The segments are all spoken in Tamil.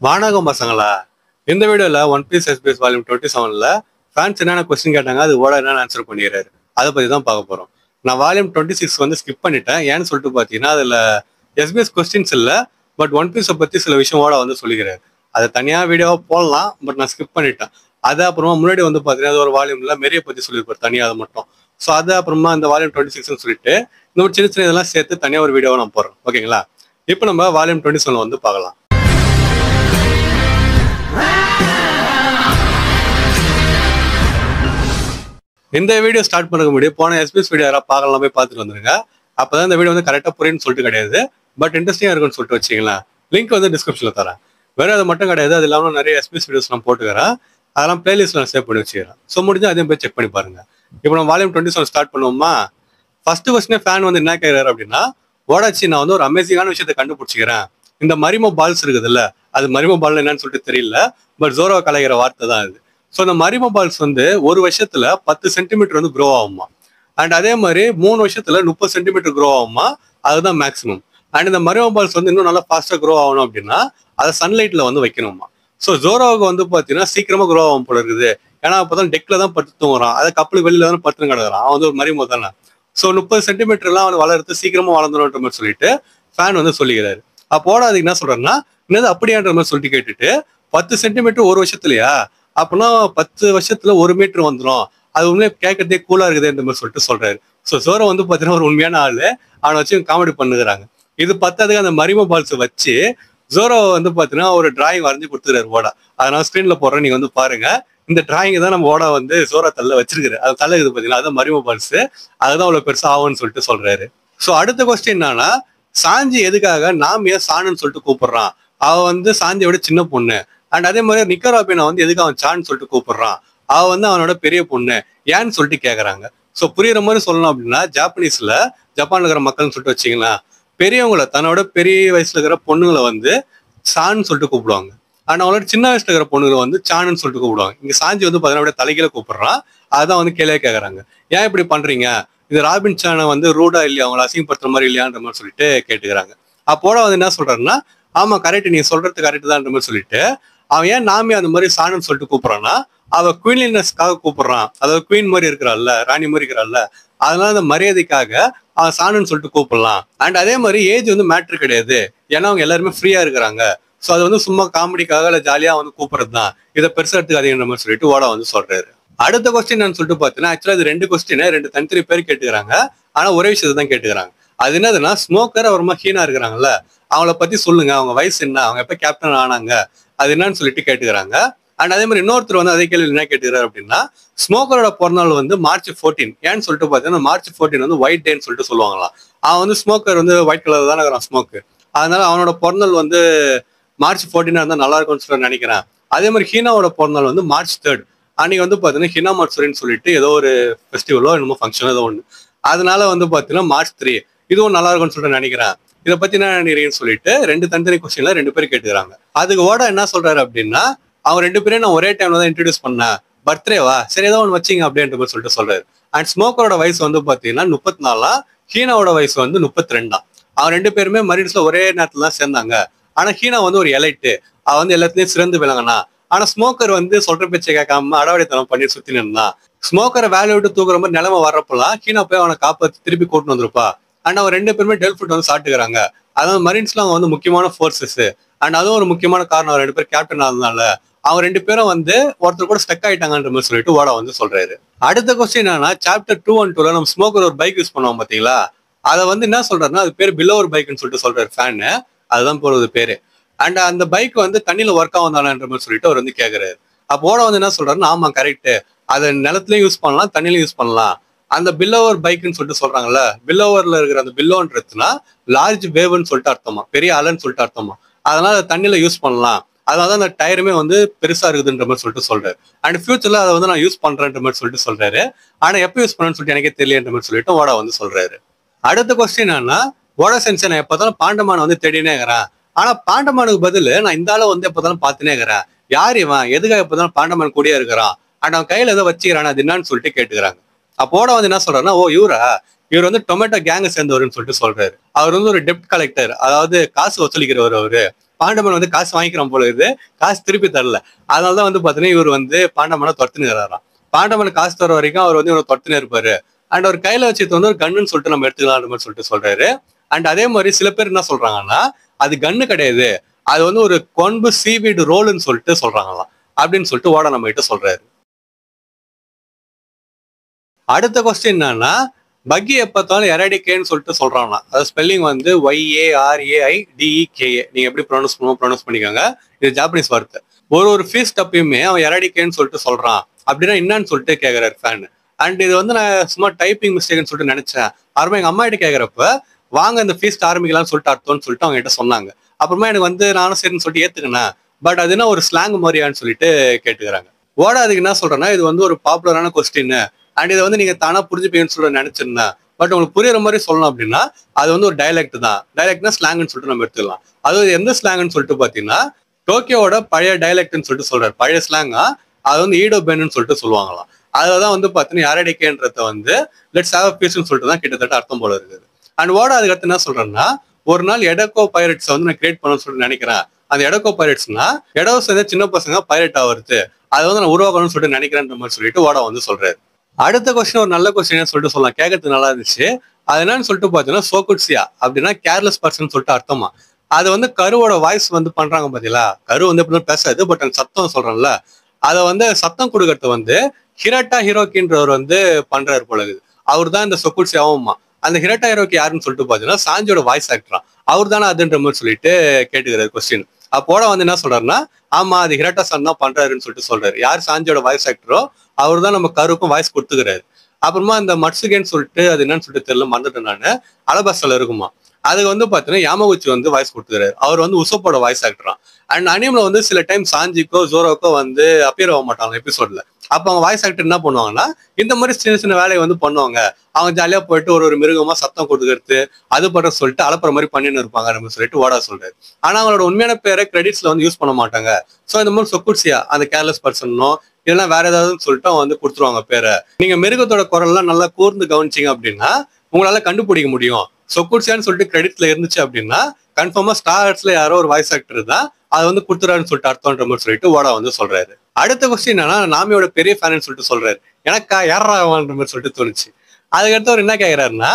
வானகம் பசங்களா, இந்த வீடியோல ஒன் பீஸ் எஸ்பிஎஸ் வால்யூம் 27ல ஃபேன்ஸ் என்னென்ன கொஸ்டின் கேட்டாங்க, அது ஓட என்னென்ன ஆன்சர் பண்ணிடுறாரு, அதை பத்தி தான் பார்க்க போறோம். நான் வால்யூம் 26 வந்து ஸ்கிப் பண்ணிட்டேன். ஏன்னு சொல்லிட்டு பார்த்தீங்கன்னா, அதுல எஸ்பிஎஸ் கொஸ்டின்ஸ் இல்லை, பட் ஒன் பீஸை பத்தி சில விஷயம் ஓட வந்து சொல்லிக்கிறாரு. அதை தனியா வீடியோவா போடலாம், பட் நான் ஸ்கிப் பண்ணிட்டேன். அது அப்புறமா முன்னாடி வந்து பார்த்தீங்கன்னா, அது ஒரு வால்யூம்ல மெரிய பத்தி சொல்லியிருப்பாரு தனியாக, அதை மட்டும். ஸோ அது அப்புறமா இந்த வால்யூம் 26ன்னு சொல்லிட்டு இந்த ஒரு சின்ன சின்ன இதெல்லாம் சேர்த்து தனியாக ஒரு வீடியோவை நான் போடுறேன். ஓகேங்களா? இப்போ நம்ம வால்யூம் 27 வந்து பார்க்கலாம். இந்த வீடியோ ஸ்டார்ட் பண்ண முன்னாடி போன எஸ்பிஎஸ் வீடியோ யாராவது பார்க்கலாம், போய் பார்த்துட்டு வந்துருங்க. அப்பதான் இந்த வீடியோ வந்து கரெக்டாக புரியுன்னு சொல்லிட்டு கிடையாது, பட் இன்ட்ரெஸ்டிங்காக இருக்குன்னு சொல்லிட்டு வச்சிங்களா. லிங்க் வந்து டிஸ்கிரிப்ஷன்ல தரேன். வேற அது மட்டும் கிடையாது, அது இல்லாமல் நிறைய எஸ்பிஎஸ் வீடியோஸ் நான் போட்டுக்கிறேன். அதெல்லாம் பிளேலிஸ்ட் நான் சேவ் பண்ணி வச்சுக்கிறேன். ஸோ முடிஞ்சா அதையும் போய் செக் பண்ணி பாருங்க. இப்போ நம்ம வால்யூம் 27 ஸ்டார்ட் பண்ணுவோமா? ஃபர்ஸ்ட் கொஸ்டினே ஃபேன் வந்து என்ன கேட்கிறாரு அப்படின்னா, ஓடாச்சி நான் வந்து ஒரு அமேசிங்கான விஷயத்தை கண்டுபிடிச்சிக்கிறேன். இந்த மரிமோ பால்ஸ் இருக்குதுல்ல, அது மரிமோ பால் என்னன்னு சொல்லிட்டு தெரியல, பட் ஜோரோ கலைகிற வார்த்தை தான் அது. ஸோ இந்த மரிமோ பால்ஸ் வந்து ஒரு வருஷத்துல 10 சென்டிமீட்டர் வந்து க்ரோ ஆகுமா. அண்ட் அதே மாதிரி 3 வருஷத்துல 30 சென்டிமீட்டர் க்ரோ ஆகுமா. அதுதான் மேக்ஸிமம். அண்ட் இந்த மரிமோ பால்ஸ் வந்து இன்னும் நல்லா ஃபாஸ்டா க்ரோ ஆகணும் அப்படின்னா அதை சன்லைட்ல வந்து வைக்கணுமா. ஸோ ஜோரோவுக்கு வந்து பாத்தீங்கன்னா சீக்கிரமா க்ரோ ஆகும் போல இருக்குது. ஏன்னா அப்பதான் டெக்ல தான் படுத்து தூங்குறான், அதை கப்பலுக்கு வெளியில தான் படுத்து கிடக்குறான். அவன் வந்து ஒரு மரிமோ தானே. ஸோ 30 சென்டிமீட்டர்லாம் அவன் வளர்த்து சீக்கிரமா வளர்ந்துன்ற மாதிரி சொல்லிட்டு ஃபேன் வந்து சொல்லிக்கிறாரு. அப்போட அதுக்கு என்ன சொல்றாருன்னா, என்னது அப்படியான்ற மாதிரி சொல்லிட்டு கேட்டுட்டு 10 சென்டிமீட்டர் ஒரு வருஷத்துலயா, அப்படின்னா 10 வருஷத்துல 1 மீட்டர் வந்துடும். அது உண்மையை கேட்கறதே கூலா இருக்குதுன்ற மாதிரி சொல்லிட்டு சொல்றாரு. ஸோ ஜோரோ வந்து பாத்தீங்கன்னா ஒரு உண்மையான ஆளு, அவனை வச்சு காமெடி பண்ணுகிறாங்க. இது பத்தாதுக்கு அந்த மரிமோ பால்ஸ் வச்சு ஜோரோ வந்து பாத்தீங்கன்னா ஒரு டிராயிங் வரைஞ்சு கொடுத்துறாரு ஓடா. அதனால ஸ்கிரீன்ல போடுறேன், நீங்க வந்து பாருங்க. இந்த டிராயிங் தான் நம்ம ஓடா வந்து ஜோரோ தள்ள வச்சிருக்காரு. அது தள்ள இருக்குது பாத்தீங்கன்னா, அதான் மரிமோ பால்ஸ். அதுதான் அவ்வளவு பெருசா ஆகும்னு சொல்லிட்டு சொல்றாரு. ஸோ அடுத்த கொஸ்டின் என்னன்னா, சாஞ்சி எதுக்காக நாமியா சாணுன்னு சொல்லிட்டு கூப்பிடுறான்? அவ வந்து சாஞ்சியை விட சின்ன பொண்ணு. அண்ட் அதே மாதிரி நிக்கராபினா வந்து எதுக்கு அவன் சான்னு சொல்லிட்டு கூப்பிடுறான்? அவ வந்து அவனோட பெரிய பொண்ணு, ஏன்னு சொல்லிட்டு கேக்குறாங்க. ஸோ புரியுற மாதிரி சொல்லணும் அப்படின்னா, ஜப்பான்ல இருக்கிற மக்கள்னு சொல்லிட்டு வச்சிங்கன்னா, பெரியவங்களை தன்னோட பெரிய வயசுல இருக்கிற பொண்ணுங்களை வந்து சான்னு சொல்லிட்டு கூப்பிடுவாங்க. ஆனா அவங்களோட சின்ன வயசுல இருக்கிற பொண்ணுங்களை வந்து சாணுன்னு சொல்லிட்டு கூப்பிடுவாங்க. இங்க சாஞ்சி வந்து பார்த்தீங்கன்னா தலைகீழ கூப்பிடுறான். அதான் வந்து கேள்வியா கேட்கறாங்க, ஏன் இப்படி பண்றீங்க? இது ராபின் சானை வந்து ரூடா இல்லையா, அவங்களை அசிங்கப்படுத்துற மாதிரி இல்லையான்ற மாதிரி சொல்லிட்டு கேட்டுக்கிறாங்க. அப்போட வந்து என்ன சொல்றாருன்னா, ஆமா கரெக்ட், நீங்க சொல்றது கரெக்ட் தான்ன்ற மாதிரி சொல்லிட்டு, அவன் ஏன் நாமி அந்த மாதிரி சாணுன்னு சொல்லிட்டு கூப்பிடுறான்னா, அவ குயின்லினஸ்க்காக கூப்பிடுறான். அதாவது குயின் மாதிரி இருக்கிறாள்ல, ராணி மாதிரி இருக்கிறாள்ல, அதனால அந்த மரியாதைக்காக அவன் சாணுன்னு சொல்லிட்டு கூப்பிடலாம். அண்ட் அதே மாதிரி ஏஜ் வந்து மேட்ரு கிடையாது, ஏன்னா அவங்க எல்லாருமே ஃப்ரீயா இருக்கிறாங்க. ஸோ அது வந்து சும்மா காமெடிக்காக இல்லை ஜாலியா வந்து கூப்பிடுறது தான், இதை பெருசா எடுத்துக்காதீங்கன்ற மாதிரி சொல்லிட்டு ஓடா வந்து சொல்றாரு. அடுத்த கொஸ்டின் நான் சொல்லிட்டு பார்த்தீங்கன்னா, ஆக்சுவலா இது 2 கொஸ்டின் 2 தனித்தனி பேர் கேட்டுக்கிறாங்க. ஆனா ஒரே விஷயத்தை தான் கேட்டுக்கிறாங்க. அது என்னதுன்னா, ஸ்மோக்கர் அப்புறமா ஹீனா இருக்கிறாங்கல்ல, அவங்கள பத்தி சொல்லுங்க, அவங்க வயசு என்ன, அவங்க எப்ப கேப்டன் ஆனாங்க, அது என்னன்னு சொல்லிட்டு கேட்டுக்கிறாங்க. அண்ட் அதே மாதிரி இன்னொருத்தர் வந்து அதே கேள்வி என்ன கேட்டுக்கிறாரு அப்படின்னா, ஸ்மோக்கரோட பிறந்தநாள் வந்து மார்ச் 14. ஏன்னு சொல்லிட்டு பார்த்தீங்கன்னா, மார்ச் 14 வந்து ஒயிட் டேன்னு சொல்லிட்டு சொல்லுவாங்களாம். அவன் வந்து ஸ்மோக்கர் வந்து ஒயிட் கலர் தானே இருக்கிறான் ஸ்மோக்கு, அதனால அவனோட பிறந்தநாள் வந்து மார்ச் 14 இருந்தால் நல்லா இருக்கும்னு சொல்லி நினைக்கிறேன். அதே மாதிரி ஹீனாவோட பிறந்தநாள் வந்து மார்ச் 3. அன்னைக்கு வந்து பார்த்தீங்கன்னா ஹினா மட்சுரின்னு சொல்லிட்டு ஏதோ ஒரு ஃபெஸ்டிவலோ என்னமோ ஃபங்க்ஷனோ ஏதோ ஒன்று, அதனால வந்து பார்த்தீங்கன்னா மார்ச் 3 இதுவும் நல்லா இருக்கும்னு சொல்லிட்டு நினைக்கிறேன். இதை பத்தி என்ன நினைக்கிறீங்கன்னு சொல்லிட்டு 2 தனித்தனி கொஸ்டின்ல 2 பேர் கேட்டுக்கிறாங்க. அதுக்கு ஓட என்ன சொல்றாரு அப்படின்னா, அவங்க 2 பேரையும் நான் ஒரே டைம்ல தான் இன்ட்ரடியூஸ் பண்ணேன், பர்த்டேவா சரி ஏதோ ஒன்று வச்சிங்க அப்படின்ற மாதிரி சொல்லிட்டு சொல்றாரு. அண்ட் ஸ்மோக்கரோட வயசு வந்து பார்த்தீங்கன்னா 34, ஹீனாவோட வயசு வந்து 32. அவன் 2 பேருமே மரீன்ஸ்ல ஒரே நேரத்துல தான் சேர்ந்தாங்க. ஆனா ஹீனா வந்து ஒரு எலைட்டு, அவ வந்து எல்லாத்துலயும் சிறந்து விளங்கினா. ஆனா ஸ்மோக்கர் வந்து சொல்ற பேச்சை கேட்காம அடாவடித்தனம் பண்ணி சுத்தி நின்றான். ஸ்மோக்கரை வேலையை விட்டு தூக்குற மாதிரி நிலைமை வர்றப்பெல்லாம் ஹீனா போய் அவனை காப்பாத்தி திருப்பி கூட்டு வந்திருப்பா. அண்ட் அவன் 2 பேருமே டெல்ஃபுட் வந்து சாட்டுக்கிறாங்க. அதாவது மரீன்ஸ்ல அவங்க வந்து முக்கியமான ஃபோர்ஸஸ். அண்ட் அதுவும் ஒரு முக்கியமான காரணம், அவன் 2 பேர் கேப்டன் ஆனதுனால அவங்க 2 பேரும் வந்து ஒருத்தர் கூட ஸ்டக் ஆயிட்டாங்கன்ற மாதிரி சொல்லிட்டு ஓடா வந்து சொல்றாரு. அடுத்த கொஸ்டின் என்னன்னா, சாப்டர் 2 and 2ல நம்ம ஸ்மோக்கர் ஒரு பைக் யூஸ் பண்ணுவோம் பாத்தீங்களா, அதை வந்து என்ன சொல்றாருன்னா, அது பேர் பில்லோவர் பைக்னு சொல்லிட்டு சொல்றாரு ஃபேனு. அதுதான் போறது பேரு. அண்ட் அந்த பைக் வந்து தண்ணியில ஒர்க் ஆகுதான்ற மாதிரி சொல்லிட்டு அவர் வந்து கேட்கிறாரு. அப்போட வந்து என்ன சொல்றாருன்னா, ஆமா கரெக்ட், அதை நிலத்துலயும் யூஸ் பண்ணலாம், தண்ணியிலும் யூஸ் பண்ணலாம். அந்த பில்லோவர் பைக்னு சொல்லிட்டு சொல்றாங்கல்ல, பில்லோவர்ல இருக்கிற அந்த பில்லோன்றதுனா லார்ஜ் வேவ்னு சொல்லிட்டு அர்த்தமா, பெரிய அலைன்னு சொல்லிட்டு அர்த்தமா. அதனால தண்ணியில யூஸ் பண்ணலாம், அதனால அந்த டயருமே வந்து பெருசா இருக்குதுன்ற மாதிரி சொல்லிட்டு சொல்றாரு. அண்ட் ஃபியூச்சர்ல அதை வந்து நான் யூஸ் பண்றேன்ற மாதிரி சொல்லிட்டு சொல்றாரு. ஆனா எப்ப யூஸ் பண்ணணும்னு சொல்லிட்டு எனக்கே தெரியலன்ற மாதிரி சொல்லிட்டு ஓடா வந்து சொல்றாரு. அடுத்த கொஸ்டின் என்னன்னா, ஓடா சென்சை நான் எப்போதாலும் பாண்டமான வந்து தேடினே இருக்கிறேன், ஆனா பாண்டமானுக்கு பதில் நான் இந்த ஆளை வந்து எப்போதாலும் பார்த்துனே இருக்கிறேன், யார் இவன், எதுக்காக எப்போதாலும் பாண்டமான் கூடியே இருக்கிறான், அண்ட் அவன் கையில ஏதோ வச்சுக்கிறான், அது என்னன்னு சொல்லிட்டு கேட்டுக்கிறாங்க. அப்போட வந்து என்ன சொல்றாருன்னா, ஓ இவரா, இவர் வந்து டொமேட்டோ கேங்க சேர்ந்தவர்னு சொல்லிட்டு சொல்றாரு. அவர் வந்து ஒரு டெப்ட் கலெக்டர், அதாவது காசு வசூலிக்கிறவர். அவரு பாண்டமன் வந்து காசு வாங்கிக்கிறான் போல இது, காசு திருப்பி தரல. அதனாலதான் வந்து பாத்தீங்கன்னா இவர் வந்து பாண்டமனை துரத்துனுறாராம். பாண்டமன் காசு தர வரைக்கும் அவர் வந்து இவரை துரத்துனே இருப்பாரு. அண்ட் அவர் கையில வச்சது வந்து ஒரு கன்னுன்னு சொல்லிட்டு நம்ம எடுத்துக்கலாம் மாதிரி சொல்லிட்டு சொல்றாரு. அண்ட் அதே மாதிரி சில பேர் என்ன சொல்றாங்கன்னா அது கன்னு கிடையாது, அது வந்து ஒரு கொன்பு சீவீடு ரோல்னு சொல்லிட்டு சொல்றாங்களாம் அப்படின்னு சொல்லிட்டு ஓட நம்ம கிட்ட சொல்றாரு. அடுத்த கொஸ்டின் என்னன்னா, பக்கி எப்பத்தாலும் எராடிகேன்னு சொல்லிட்டு சொல்றாங்கன்னா, அது ஸ்பெல்லிங் வந்து YARAIDEKA. நீங்க எப்படி ப்ரொனவுன்ஸ் பண்ணிக்கோங்க. இது ஜாப்பனீஸ் வார்த்தை. ஒரு ஃபீஸ்ட் அப்பயுமே அவன் எராடிகேன்னு சொல்லிட்டு சொல்றான் அப்படின்னா என்னன்னு சொல்லிட்டு கேட்கிறாரு ஃபேன். அண்ட் இது வந்து நான் சும்மா டைப்பிங் மிஸ்டேக்னு சொல்லிட்டு நினைச்சேன். அப்புறமா எங்க அம்மா கிட்ட கேட்கறப்ப வாங்க இந்த ஃபீஸ்ட் ஆரம்பிக்கலாம்னு சொல்லிட்டு அர்த்தம்னு சொல்லிட்டு அவங்க கிட்ட சொன்னாங்க. அப்புறமா எனக்கு வந்து நானும் சரின்னு சொல்லிட்டு ஏத்துக்கினேன். பட் அது என்ன ஒரு ஸ்லாங் மாதிரியான்னு சொல்லிட்டு கேட்டுக்கிறாங்க. ஓட அதுக்கு என்ன சொல்றேன்னா, இது வந்து ஒரு பாப்புலரான கொஸ்டின் அண்ட் இதை வந்து நீங்க தானா புரிஞ்சுப்பீங்கன்னு சொல்ல நினைச்சிருந்தேன். பட் உங்களுக்கு புரியுற மாதிரி சொல்லணும் அப்படின்னா அது வந்து ஒரு டைலக்ட் தான். டைலக்ட்னா ஸ்லாங்னு சொல்லிட்டு நம்ம எடுத்துக்கலாம். அது எந்த ஸ்லாங்னு சொல்லிட்டு பாத்தீங்கன்னா டோக்கியோட பழைய டைலக்ட்னு சொல்லிட்டு சொல்றாரு. பழைய ஸ்லாங்கா அது வந்து ஈடோ பென்னு சொல்லிட்டு சொல்லுவாங்களாம். அதுலதான் வந்து பாத்தீங்கன்னா யாரடிக்கேன்றத வந்து லெட்ஸ் ஹேவ் பீஸ்னு சொல்லிட்டு தான் கிட்டத்தட்ட அர்த்தம் போல இருக்குது. அண்ட் ஓட அதுக்கு என்ன சொல்றேன்னா, ஒரு நாள் எடக்கோ பைரட்ஸ் வந்து நான் கிரியேட் பண்ணணும்னு சொல்லிட்டு நினைக்கிறேன். அந்த எடக்கோ பைரட்ஸ்னா எடோஸ் வந்து சின்ன பசங்க பைரட் ஆகுறது, அதை வந்து நான் உருவாக்கணும்னு சொல்லிட்டு நினைக்கிறேன்ற மாதிரி சொல்லிட்டு ஓட வந்து சொல்றாரு. அடுத்த கொஸ்டின் ஒரு நல்ல கொஸ்டின் சொல்லிட்டு சொல்லலாம், கேட்கறதுக்கு நல்லா இருந்துச்சு. அது என்னன்னு சொல்லிட்டு பாத்தீங்கன்னா சோகுட்சியா அப்படின்னா கேர்லெஸ் பர்சன் சொல்லிட்டு அர்த்தமா. அது வந்து கருவோட வாய்ஸ் வந்து பண்றாங்க பாத்தீங்களா, கரு வந்து எப்படி பேசாது, பட் அந்த சத்தம் சொல்றேன்ல, அதை வந்து சத்தம் கொடுக்கறது வந்து ஹிரட்டா ஹிரோக்கின்றவர் வந்து பண்றாரு போல. அவர் தான் இந்த சொகுட்சியாவும்மா. அந்த ஹிரட்டா ஹிரோக்கி யாருன்னு சொல்லிட்டு பாத்தீங்கன்னா சாஞ்சியோட வாய்ஸ் ஆக்டரா, அவர் தானே அதுன்ற மாதிரி சொல்லிட்டு கேட்டுக்கிறாரு கொஸ்டின். அப்போட வந்து என்ன சொல்றாருன்னா, ஆமா அது ஹிரட்டா சான் தான் பண்றாருன்னு சொல்லிட்டு சொல்றாரு. யார் சாஞ்சியோட வாய்ஸ் ஆக்டரோ அவர் தான் நம்ம கருக்கும் வாய்ஸ் கொடுத்துக்கிறாரு. அப்புறமா அந்த மட்சுகேன்னு சொல்லிட்டு அது என்னன்னு சொல்லிட்டு தெரியல, மறந்துட்டேன் நானு. அலபாஸ்ல இருக்குமா, அதுக்கு வந்து பாத்தீங்கன்னா யாமகுச்சி வந்து வாய்ஸ் கொடுத்துக்கிறாரு. அவர் வந்து உசோப்போட வாய்ஸ் ஆக்டரா. அண்ட் அனிம்ல வந்து சில டைம் சாஞ்சிக்கோ ஜோரோக்கோ வந்து அப்பியர் ஆக மாட்டாங்க எபிசோட்ல. அப்ப அவங்க வாய்ஸ் ஆக்டர் என்ன பண்ணுவாங்கன்னா இந்த மாதிரி சின்ன சின்ன வேலையை வந்து பண்ணுவாங்க. அவங்க ஜாலியா போயிட்டு ஒரு மிருகமா சத்தம் கொடுக்கறது அது பண்ற சொல்லிட்டு அலப்புற மாதிரி பண்ணின்னு இருப்பாங்க அப்படின்னு சொல்லிட்டு ஓடா சொல்றாரு. ஆனா அவங்களோட உண்மையான பேரை கிரெடிட்ஸ்ல வந்து யூஸ் பண்ண மாட்டாங்க. சோ இந்த மாதிரி சொக்குட்சியா அந்த கேர்லெஸ் பர்சனோ இல்லைன்னா வேற ஏதாவதுன்னு சொல்லிட்டு அவங்க வந்து கொடுத்துருவாங்க பேரை. நீங்க மிருகத்தோட குரல்லாம் நல்லா கூர்ந்து கவனிச்சிங்க அப்படின்னா உங்களால கண்டுபிடிக்க முடியும். சொக்குட்சியான்னு சொல்லிட்டு கிரெடிட்ல இருந்துச்சு அப்படின்னா கன்ஃபார்மா ஸ்டார்ஸ்ல யாரோ ஒரு வாய்ஸ் ஆக்டர் தான் அதை வந்து கொடுத்துறாருன்னு சொல்லிட்டு அர்த்தம்ன்ற மாதிரி சொல்லிட்டு ஓடா வந்து சொல்றாரு. அடுத்த கொஸ்டின் என்னன்னா, நாமியோட பெரிய ஃபேன் சொல்லிட்டு சொல்றாரு. எனக்கா யாரான்ற மாதிரி சொல்லிட்டு தோணுச்சு. அதுக்கடுத்து அவர் என்ன கேட்கிறாருன்னா,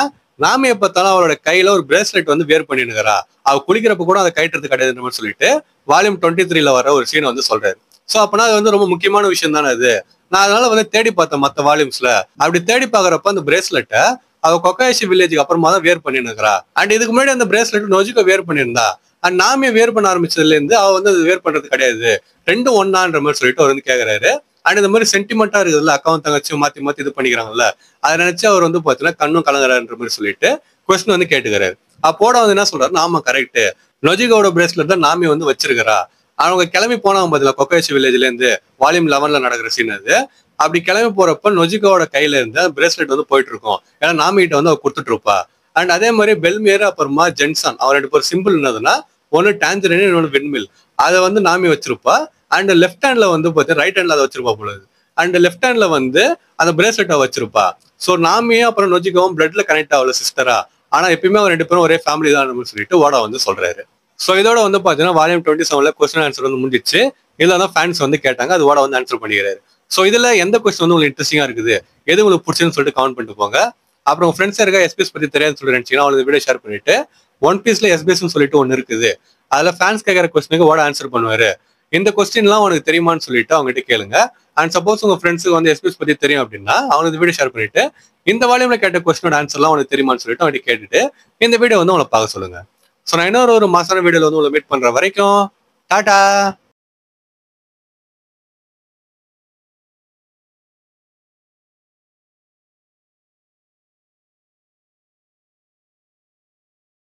நாமியை பார்த்தாலும் அவரோட கையில ஒரு பிரேஸ்லெட் வந்து வேர் பண்ணிருக்கிறா, அவ குளிக்கிறப்ப கூட அதை கைட்டுறது கிடையாதுன்ற மாதிரி சொல்லிட்டு வால்யூம் 23 வர ஒரு சீனை வந்து சொல்றாரு. சோ அப்பனா அது வந்து ரொம்ப முக்கியமான விஷயம் தானே அது. நான் அதனால வந்து தேடி பார்த்தேன் மத்த வால்யூம்ஸ்ல. அப்படி தேடி பாக்குறப்ப அந்த பிரேஸ்லெட்டை அவ கொக்காயஷி வில்லேஜுக்கு அப்புறமா தான் வேர் பண்ணிருக்கிறா. அண்ட் இதுக்கு முன்னாடி அந்த பிரேஸ்லெட் நொஜிக்கோ வேர் பண்ணியிருந்தா. அண்ட் நாமியை வேர் பண்ண ஆரம்பிச்சதுல இருந்து அவ வந்து அது வேர் பண்றது கிடையாது, ரெண்டும் ஒன்னான்ற மாதிரி சொல்லிட்டு அவர் வந்து கேட்கறாரு. அண்ட் இந்த மாதிரி சென்டிமெண்டா இருக்குதுல்ல, அக்காவும் தங்கச்சியும் மாத்தி மாத்தி இது பண்ணிக்கிறாங்கல்ல, அதை நினைச்சு அவர் வந்து பாத்தீங்கன்னா கண்ணும் கலங்குறாருன்ற மாதிரி சொல்லிட்டு கொஸ்டின் வந்து கேட்டுக்கிறாரு. அப்போட வந்து என்ன சொல்றாரு, நாம கரெக்ட், நொஜிகோட பிரேஸ்லெட் தான் நாமி வந்து வச்சிருக்கிறா. அவங்க கிளம்பி போனாங்க பதில கொக்காயஷி வில்லேஜ்ல இருந்து வால்யூம் 11 நடக்கிற சீன் அது. அப்படி கிளம்பி போறப்ப நொஜிகோட கையில இருந்து பிரேஸ்லெட் வந்து போயிட்டு இருக்கும். ஏன்னா நாமிகிட்ட வந்து அவர் கொடுத்துட்டு இருப்பா. அண்ட் அதே மாதிரி பெல்மியர் அப்புறமா ஜென்சன் அவர் 2 பேர் சிம்பிள் என்னதுன்னா, ஒன்னு டான்ஜரின் இன்னொன்னு விண்மில், அதை வந்து நாமி வச்சிருப்பா. அண்ட் லெஃப்ட் ஹேண்ட்ல வந்து பார்த்தீங்கன்னா ரைட் ஹேண்ட்ல அதை வச்சிருப்பா பொழுது. அண்ட் லெஃப்ட் ஹேண்ட்ல வந்து அந்த பிரேஸ்லெட்டை வச்சிருப்பா. ஸோ நாமியும் அப்புறம் நொஜிகவும் பிளட்ல கனெக்ட் ஆகல சிஸ்டரா. ஆனா எப்பயுமே அவர் 2 பேரும் ஒரே ஃபேமிலி தான் சொல்லிட்டு ஓடா வந்து சொல்றாரு. ஸோ இதோட வந்து பாத்தீங்கன்னா வால்யூம் 27 கொஸ்டின் ஆன்சர் வந்து முடிஞ்சிச்சு. இதுல தான் ஃபேன்ஸ் வந்து கேட்டாங்க, அது ஓட வந்து ஆன்சர் பண்ணிக்கிறாரு. ஸோ இதுல எந்த கொஸ்டின் வந்து உங்களுக்கு இன்ட்ரெஸ்டிங்கா இருக்குது, எது உங்களுக்கு பிடிச்சுன்னு சொல்லிட்டு கமெண்ட் பண்ணிட்டு போங்க. அப்புறம் உங்க ஃப்ரெண்ட்ஸ் இருக்கா எஸ்பிஎஸ் பத்தி தெரியாதுன்னு சொல்லி நினைச்சீங்கன்னா அவங்களுக்கு வீடியோ ஷேர் பண்ணிட்டு, ஒன் பீஸ்ல எஸ்பிஎஸ் சொல்லிட்டு ஒன்னு இருக்குது, அதுல ஃபேன்ஸ் கேட்கற கொஸ்டினுக்கு ஓட ஆன்சர் பண்ணுவாரு. இந்த கொஸ்டின்லாம் உனக்கு தெரியுமான்னு சொல்லிட்டு அவங்ககிட்ட கேளுங்க. அண்ட் சப்போஸ் உங்க ஃப்ரெண்ட்ஸுக்கு வந்து எஸ்பிஎஸ் பத்தி தெரியும் அப்படின்னா அவங்களுக்கு வீடியோ ஷேர் பண்ணிட்டு இந்த வால்யூம்ல கேட்ட கொஸ்டினோட ஆன்சர்லாம் உனக்கு தெரியுமான்னு சொல்லிட்டு அவங்ககிட்ட கேட்டுட்டு இந்த வீடியோ வந்து உங்களை பார்க்க சொல்லுங்க. ஸோ நான் இன்னொரு மாசான வீடியோல வந்து உங்களை மீட் பண்ற வரைக்கும் டாடா.